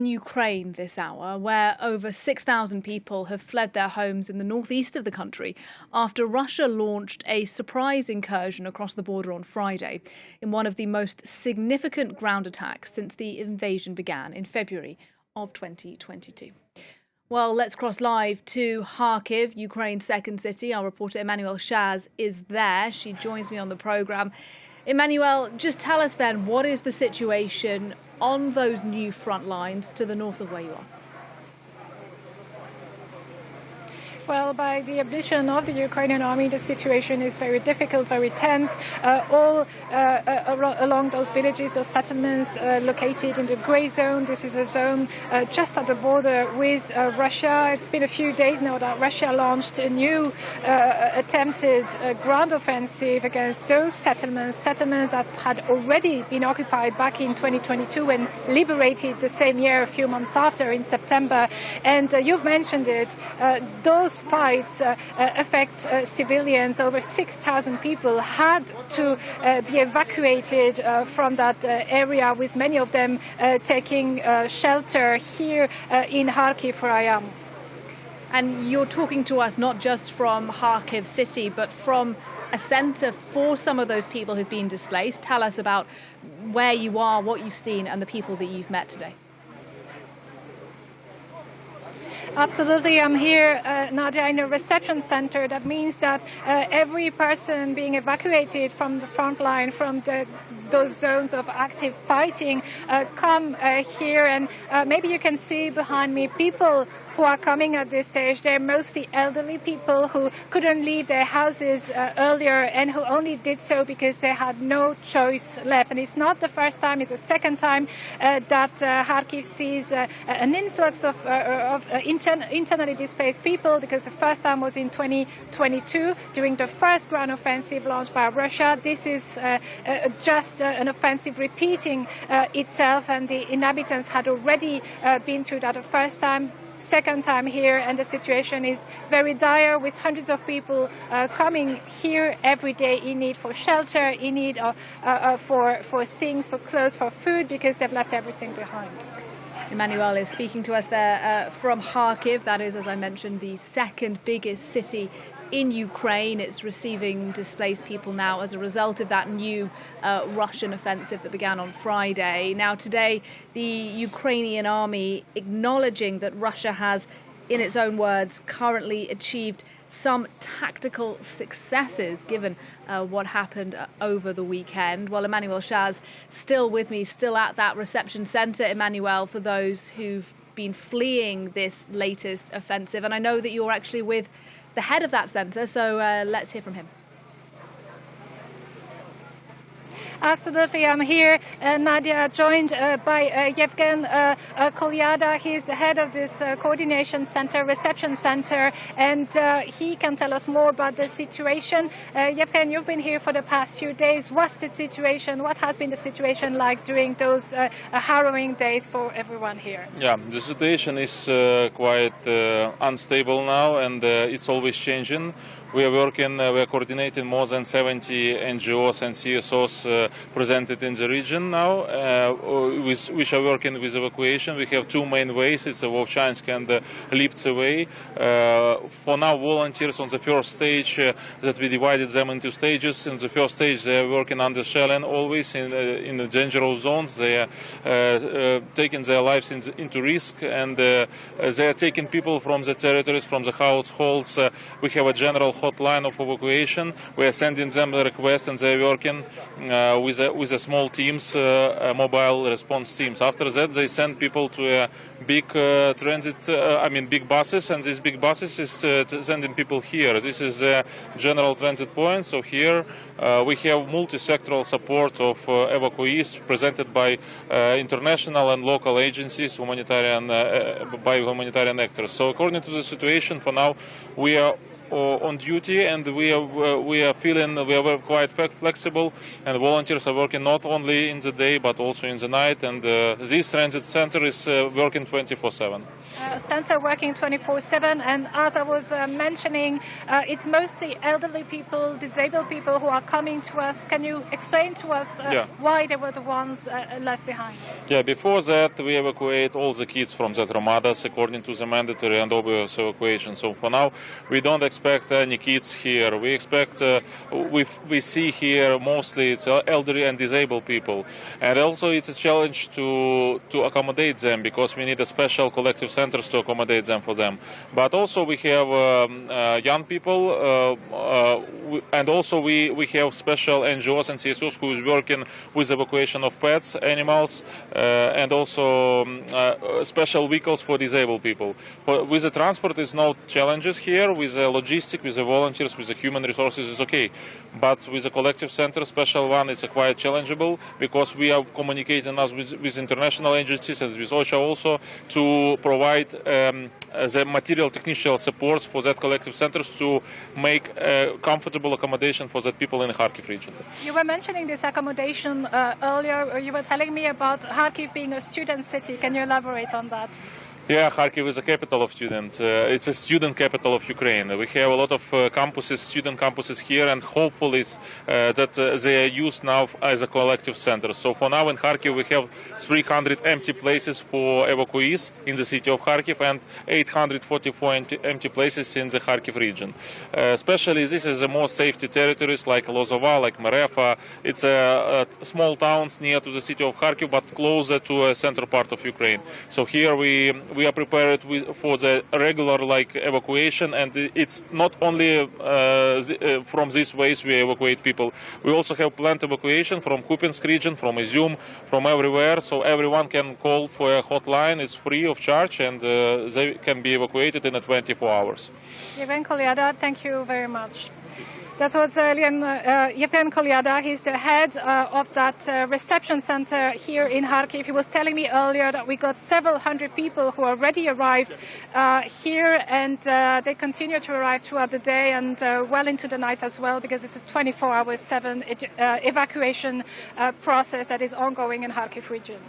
Ukraine this hour, where over 6,000 people have fled their homes in the northeast of the country after Russia launched a surprise incursion across the border on Friday in one of the most significant ground attacks since the invasion began in February of 2022. Well, let's cross live to Kharkiv, Ukraine's second city. Our reporter Emmanuelle Chaze is there. She joins me on the programme. Emmanuelle, just tell us then, what is the situation on those new front lines to the north of where you are? Well, by the admission of the Ukrainian army, the situation is very difficult, very tense. All along those villages, those settlements located in the grey zone. This is a zone just at the border with Russia. It's been a few days now that Russia launched a new attempted ground offensive against those settlements that had already been occupied back in 2022 and liberated the same year, a few months after, in September. And you've mentioned it, those fights affect civilians. Over 6,000 people had to be evacuated from that area, with many of them taking shelter here in Kharkiv, where I am. And you're talking to us not just from Kharkiv city, but from a centre for some of those people who've been displaced. Tell us about where you are, what you've seen, and the people that you've met today. Absolutely. I'm here, Nadia, in a reception center. That means that every person being evacuated from the front line, from those zones of active fighting, come here. And maybe you can see behind me people who are coming at this stage. They're mostly elderly people who couldn't leave their houses earlier and who only did so because they had no choice left. And it's not the first time, it's the second time that Kharkiv sees an influx of internally displaced people, because the first time was in 2022 during the first ground offensive launched by Russia. This is just an offensive repeating itself, and the inhabitants had already been through that the first time. Second time here, and the situation is very dire, with hundreds of people coming here every day in need for shelter, in need for things, for clothes, for food, because they've left everything behind. Emmanuelle is speaking to us there from Kharkiv. That is, as I mentioned, the second biggest city in Ukraine. It's receiving displaced people now as a result of that new Russian offensive that began on Friday. Now, today, the Ukrainian army acknowledging that Russia has, in its own words, currently achieved some tactical successes given what happened over the weekend. Well, Emmanuelle Chaze still with me, still at that reception centre, Emmanuelle, for those who've been fleeing this latest offensive. And I know that you're actually with the head of that centre, so let's hear from him. Absolutely. I'm here, Nadia, joined by Yevgen Kolyada. He's the head of this coordination center, reception center, and he can tell us more about the situation. Yevgen, you've been here for the past few days. What's the situation? What has been the situation like during those harrowing days for everyone here? Yeah, the situation is quite unstable now, and it's always changing. We are working, we are coordinating more than 70 NGOs and CSOs presented in the region now, which are working with evacuation. We have two main ways, it's the Vovchansk and the Liptse way. For now, volunteers on the first stage, that we divided them into stages. In the first stage, they are working under shelling, always in the dangerous zones. They are taking their lives into risk, and they are taking people from the territories, from the households. We have a general hotline of evacuation. We are sending them the request, and they are working with a small teams, mobile response teams. After that, they send people to a big big buses, and these big buses is sending people here. This is the general transit point. So here we have multi-sectoral support of evacuees presented by international and local agencies, by humanitarian actors. So according to the situation, for now, we are on duty, and we are quite flexible, and volunteers are working not only in the day but also in the night, and this transit center is working 24/7. Center working 24/7, and as I was mentioning, it's mostly elderly people, disabled people who are coming to us. Can you explain to us why they were the ones left behind? Yeah, before that we evacuate all the kids from the Romadas according to the mandatory and obvious evacuation. So for now we don't expect any kids here. We expect we see here mostly it's elderly and disabled people, and also it's a challenge to accommodate them because we need a special collective centers to accommodate them for them. But also we have young people, and also we have special NGOs and CSOs who is working with evacuation of pets, animals, and also special vehicles for disabled people. With the transport, there's no challenges here. With the logistics, with the volunteers, with the human resources, it's okay. But with the collective center, special one is quite challengeable because we are communicating us with international agencies and with OSHA also to provide the material technical supports for that collective centers to make comfortable accommodation for that people in the Kharkiv region. You were mentioning this accommodation earlier. You were telling me about Kharkiv being a student city. Can you elaborate on that? Yeah, Kharkiv is a capital of students. It's a student capital of Ukraine. We have a lot of campuses, student campuses here, and hopefully that they are used now as a collective center. So for now in Kharkiv we have 300 empty places for evacuees in the city of Kharkiv and 844 empty places in the Kharkiv region. Especially this is the most safety territories like Lozova, like Merefa. It's small towns near to the city of Kharkiv but closer to a central part of Ukraine. So here we are prepared for the regular evacuation, and it's not only from these ways we evacuate people. We also have planned evacuation from Kupiansk region, from Izium, from everywhere, so everyone can call for a hotline. It's free of charge, and they can be evacuated in 24 hours. Yevgen Kolyada, thank you very much. That was Yevgen Kolyada. He's the head of that reception center here in Kharkiv. He was telling me earlier that we got several hundred people who already arrived here, and they continue to arrive throughout the day and well into the night as well, because it's a 24-hour/7 evacuation process that is ongoing in Kharkiv region.